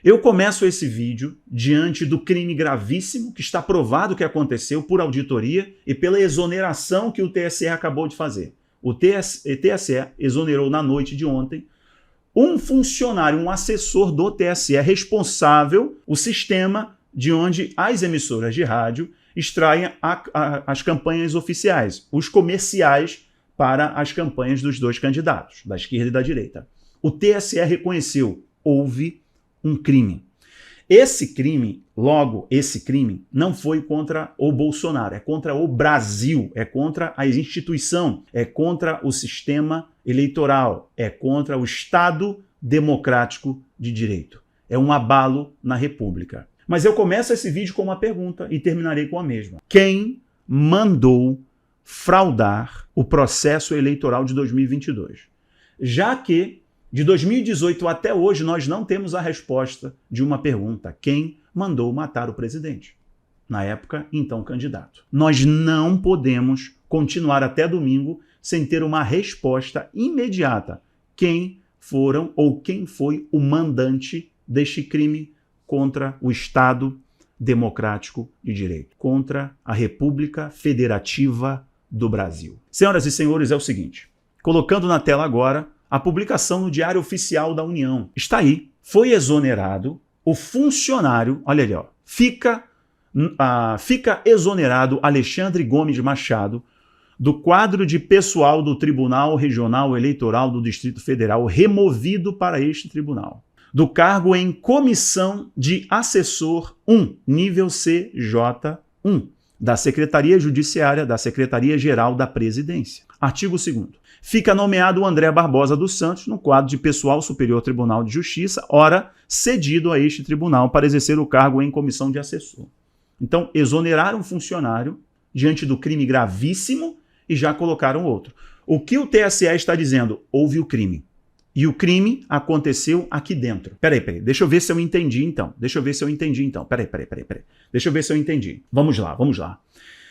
Eu começo esse vídeo diante do crime gravíssimo que está provado que aconteceu por auditoria e pela exoneração que o TSE acabou de fazer. O TSE exonerou na noite de ontem um funcionário, um assessor do TSE responsável, o sistema de onde as emissoras de rádio extraem as campanhas oficiais, os comerciais para as campanhas dos dois candidatos, da esquerda e da direita. O TSE reconheceu, houve um crime. Esse crime não foi contra o Bolsonaro, é contra o Brasil, é contra a instituição, é contra o sistema eleitoral, é contra o Estado democrático de direito. É um abalo na República. Mas eu começo esse vídeo com uma pergunta e terminarei com a mesma. Quem mandou fraudar o processo eleitoral de 2022? Já que de 2018 até hoje, nós não temos a resposta de uma pergunta. Quem mandou matar o presidente? Na época, então, candidato. Nós não podemos continuar até domingo sem ter uma resposta imediata. Quem foram ou quem foi o mandante deste crime contra o Estado democrático de direito, contra a República Federativa do Brasil? Senhoras e senhores, é o seguinte, colocando na tela agora a publicação no Diário Oficial da União. Está aí, foi exonerado o funcionário, olha ali, ó, fica exonerado Alexandre Gomes Machado do quadro de pessoal do Tribunal Regional Eleitoral do Distrito Federal, removido para este tribunal, do cargo em comissão de assessor 1, nível CJ1, da Secretaria Judiciária da Secretaria-Geral da Presidência. Artigo 2º. Fica nomeado o André Barbosa dos Santos no quadro de pessoal Superior Tribunal de Justiça, ora cedido a este tribunal para exercer o cargo em comissão de assessor. Então, exoneraram um funcionário diante do crime gravíssimo e já colocaram outro. O que o TSE está dizendo? Houve o crime. E o crime aconteceu aqui dentro. Peraí, deixa eu ver se eu entendi então. Deixa eu ver se eu entendi. Vamos lá.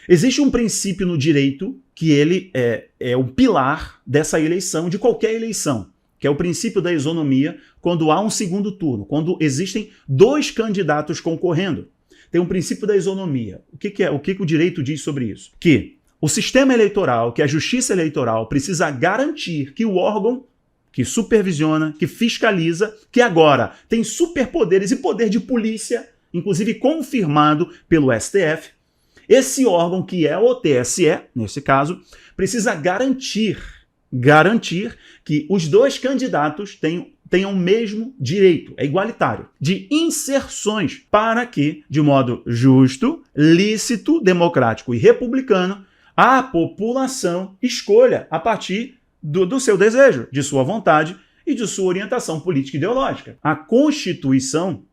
Existe um princípio no direito que ele é o pilar dessa eleição, de qualquer eleição, que é o princípio da isonomia quando há um segundo turno, quando existem dois candidatos concorrendo. Tem um princípio da isonomia. O que o direito diz sobre isso? Que o sistema eleitoral, que a justiça eleitoral precisa garantir que o órgão que supervisiona, que fiscaliza, que agora tem superpoderes e poder de polícia, inclusive confirmado pelo STF, esse órgão, que é o TSE, nesse caso, precisa garantir que os dois candidatos tenham o mesmo direito, é igualitário, de inserções para que, de modo justo, lícito, democrático e republicano, a população escolha a partir do seu desejo, de sua vontade e de sua orientação política e ideológica. A Constituição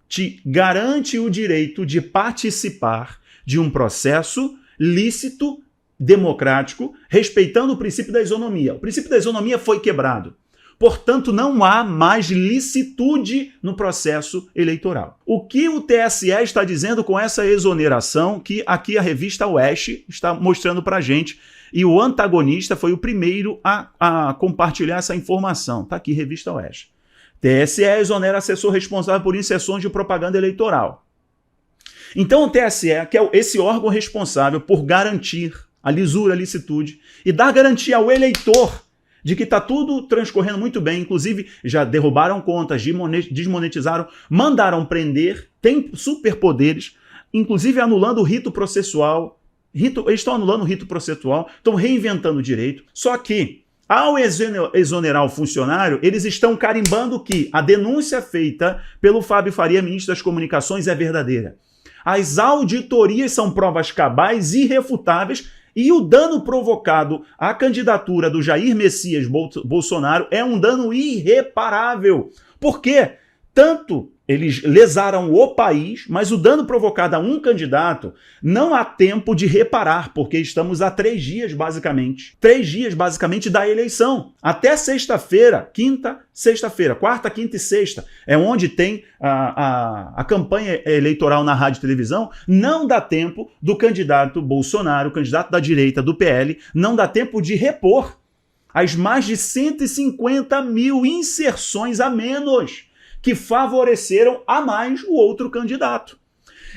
te garante o direito de participar de um processo lícito, democrático, respeitando o princípio da isonomia. O princípio da isonomia foi quebrado. Portanto, não há mais licitude no processo eleitoral. O que o TSE está dizendo com essa exoneração, que aqui a revista Oeste está mostrando para a gente, e o antagonista foi o primeiro a compartilhar essa informação. Está aqui, revista Oeste. TSE exonera assessor responsável por inserções de propaganda eleitoral. Então o TSE, que é esse órgão responsável por garantir a lisura, a licitude e dar garantia ao eleitor de que está tudo transcorrendo muito bem, inclusive já derrubaram contas, desmonetizaram, mandaram prender, tem superpoderes, inclusive anulando o rito processual. Eles estão anulando o rito processual, estão reinventando o direito. Só que, ao exonerar o funcionário, eles estão carimbando que a denúncia feita pelo Fábio Faria, ministro das Comunicações, é verdadeira. As auditorias são provas cabais, irrefutáveis, e o dano provocado à candidatura do Jair Messias Bolsonaro é um dano irreparável. Por quê? Tanto eles lesaram o país, mas o dano provocado a um candidato não há tempo de reparar, porque estamos a 3 dias, basicamente. 3 dias, basicamente, da eleição. Até sexta-feira, quarta, quinta e sexta, é onde tem a campanha eleitoral na rádio e televisão, não dá tempo do candidato Bolsonaro, candidato da direita, do PL, não dá tempo de repor as mais de 150 mil inserções a menos que favoreceram a mais o outro candidato.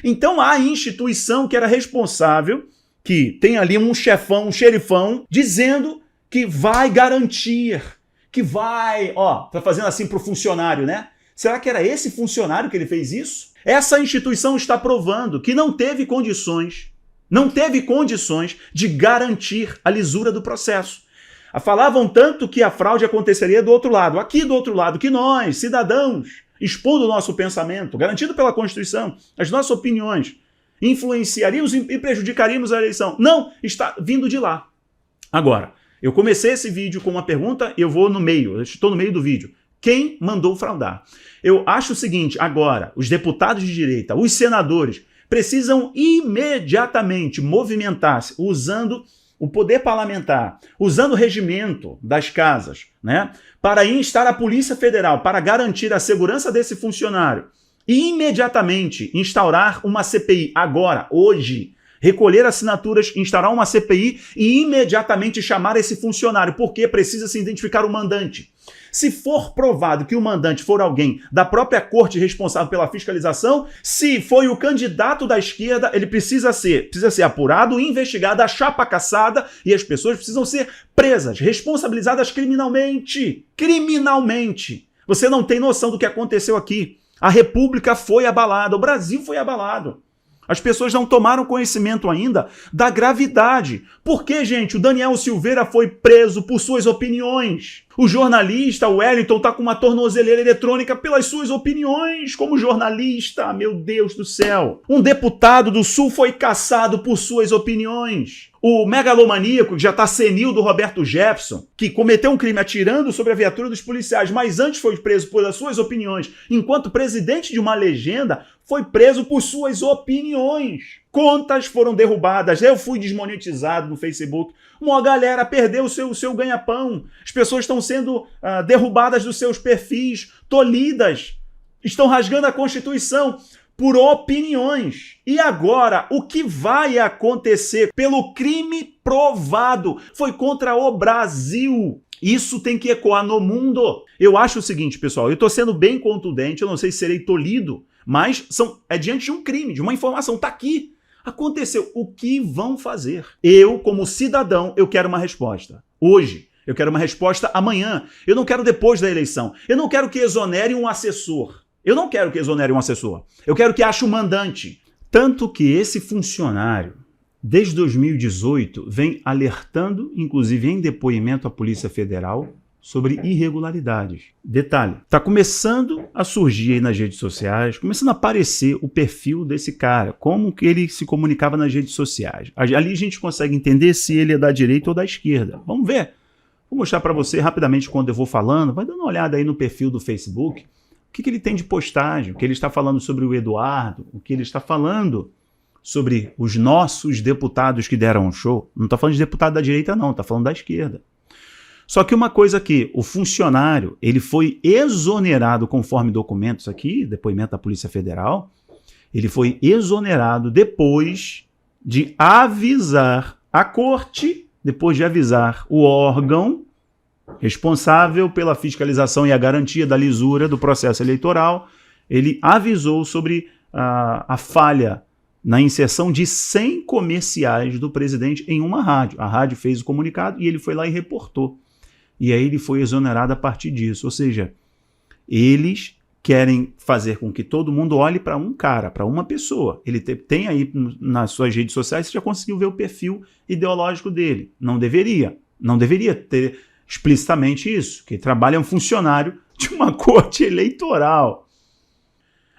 Então a instituição que era responsável, que tem ali um chefão, um xerifão, dizendo que vai garantir, que vai, tá fazendo assim pro funcionário, né? Será que era esse funcionário que ele fez isso? Essa instituição está provando que não teve condições de garantir a lisura do processo. Falavam tanto que a fraude aconteceria do outro lado. Aqui do outro lado, que nós, cidadãos, expondo o nosso pensamento, garantido pela Constituição, as nossas opiniões, influenciaríamos e prejudicaríamos a eleição. Não, está vindo de lá. Agora, eu comecei esse vídeo com uma pergunta, eu vou no meio, eu estou no meio do vídeo. Quem mandou fraudar? Eu acho o seguinte, agora, os deputados de direita, os senadores, precisam imediatamente movimentar-se usando o poder parlamentar, usando o regimento das casas, né, para instar a Polícia Federal para garantir a segurança desse funcionário e imediatamente instaurar uma CPI agora, hoje, recolher assinaturas, instaurar uma CPI e imediatamente chamar esse funcionário, porque precisa se identificar o mandante. Se for provado que o mandante for alguém da própria corte responsável pela fiscalização, se foi o candidato da esquerda, ele precisa ser apurado, investigado, a chapa caçada e as pessoas precisam ser presas, responsabilizadas criminalmente. Criminalmente. Você não tem noção do que aconteceu aqui. A República foi abalada, o Brasil foi abalado. As pessoas não tomaram conhecimento ainda da gravidade. Por que, gente, o Daniel Silveira foi preso por suas opiniões? O jornalista, o Wellington, está com uma tornozeleira eletrônica pelas suas opiniões como jornalista. Meu Deus do céu. Um deputado do Sul foi caçado por suas opiniões. O megalomaníaco, que já está senil, do Roberto Jefferson, que cometeu um crime atirando sobre a viatura dos policiais, mas antes foi preso pelas suas opiniões, enquanto presidente de uma legenda, foi preso por suas opiniões. Contas foram derrubadas, eu fui desmonetizado no Facebook, uma galera perdeu o seu ganha-pão, as pessoas estão sendo derrubadas dos seus perfis, tolhidas, estão rasgando a Constituição por opiniões. E agora, o que vai acontecer pelo crime provado foi contra o Brasil. Isso tem que ecoar no mundo. Eu acho o seguinte, pessoal, eu estou sendo bem contundente, eu não sei se serei tolhido, mas é diante de um crime, de uma informação, está aqui. Aconteceu. O que vão fazer? Eu, como cidadão, eu quero uma resposta. Hoje. Eu quero uma resposta amanhã. Eu não quero depois da eleição. Eu não quero que exonere um assessor. Eu não quero que exonere um assessor. Eu quero que ache um mandante. Tanto que esse funcionário, desde 2018, vem alertando, inclusive em depoimento à Polícia Federal, sobre irregularidades. Detalhe, está começando a surgir aí nas redes sociais, começando a aparecer o perfil desse cara, como que ele se comunicava nas redes sociais. Ali a gente consegue entender se ele é da direita ou da esquerda. Vamos ver. Vou mostrar para você rapidamente quando eu vou falando. Vai dando uma olhada aí no perfil do Facebook. O que ele tem de postagem, o que ele está falando sobre o Eduardo, o que ele está falando sobre os nossos deputados que deram um show. Não está falando de deputado da direita, não, está falando da esquerda. Só que uma coisa aqui, o funcionário, ele foi exonerado conforme documentos aqui, depoimento da Polícia Federal, ele foi exonerado depois de avisar a corte, depois de avisar o órgão responsável pela fiscalização e a garantia da lisura do processo eleitoral, ele avisou sobre a falha na inserção de 100 comerciais do presidente em uma rádio. A rádio fez o comunicado e ele foi lá e reportou. E aí ele foi exonerado a partir disso. Ou seja, eles querem fazer com que todo mundo olhe para um cara, para uma pessoa. Ele tem aí nas suas redes sociais, você já conseguiu ver o perfil ideológico dele. Não deveria ter explicitamente isso, que trabalha um funcionário de uma corte eleitoral.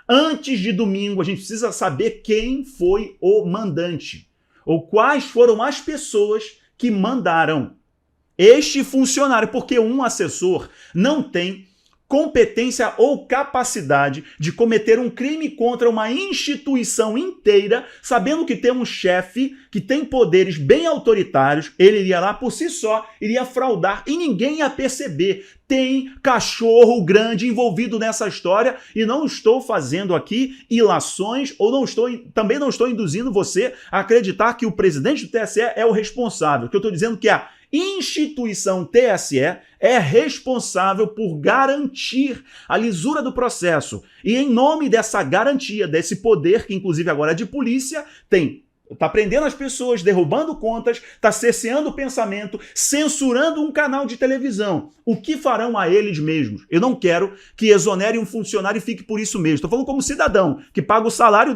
Antes de domingo, a gente precisa saber quem foi o mandante, ou quais foram as pessoas que mandaram este funcionário, porque um assessor não tem competência ou capacidade de cometer um crime contra uma instituição inteira, sabendo que tem um chefe que tem poderes bem autoritários, ele iria lá por si só, iria fraudar e ninguém ia perceber. Tem cachorro grande envolvido nessa história e não estou fazendo aqui ilações ou também não estou induzindo você a acreditar que o presidente do TSE é o responsável. O que eu estou dizendo que a instituição TSE é responsável por garantir a lisura do processo. E em nome dessa garantia, desse poder, que inclusive agora é de polícia, está prendendo as pessoas, derrubando contas, está cerceando o pensamento, censurando um canal de televisão. O que farão a eles mesmos? Eu não quero que exonere um funcionário e fique por isso mesmo. Estou falando como cidadão, que paga o salário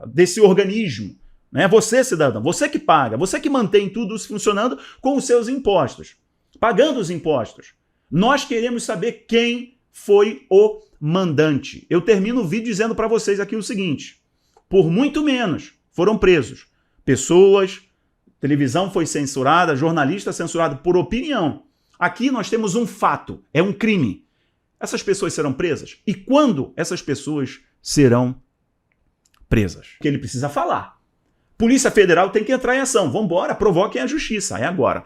desse organismo. Né? Você, cidadão, você que paga, você que mantém tudo funcionando com os seus impostos, pagando os impostos. Nós queremos saber quem foi o mandante. Eu termino o vídeo dizendo para vocês aqui o seguinte: por muito menos foram presos pessoas, televisão foi censurada, jornalista censurado por opinião. Aqui nós temos um fato, é um crime. Essas pessoas serão presas? E quando essas pessoas serão presas? Porque ele precisa falar. Polícia Federal tem que entrar em ação. Vamos embora, provoquem a justiça. É agora.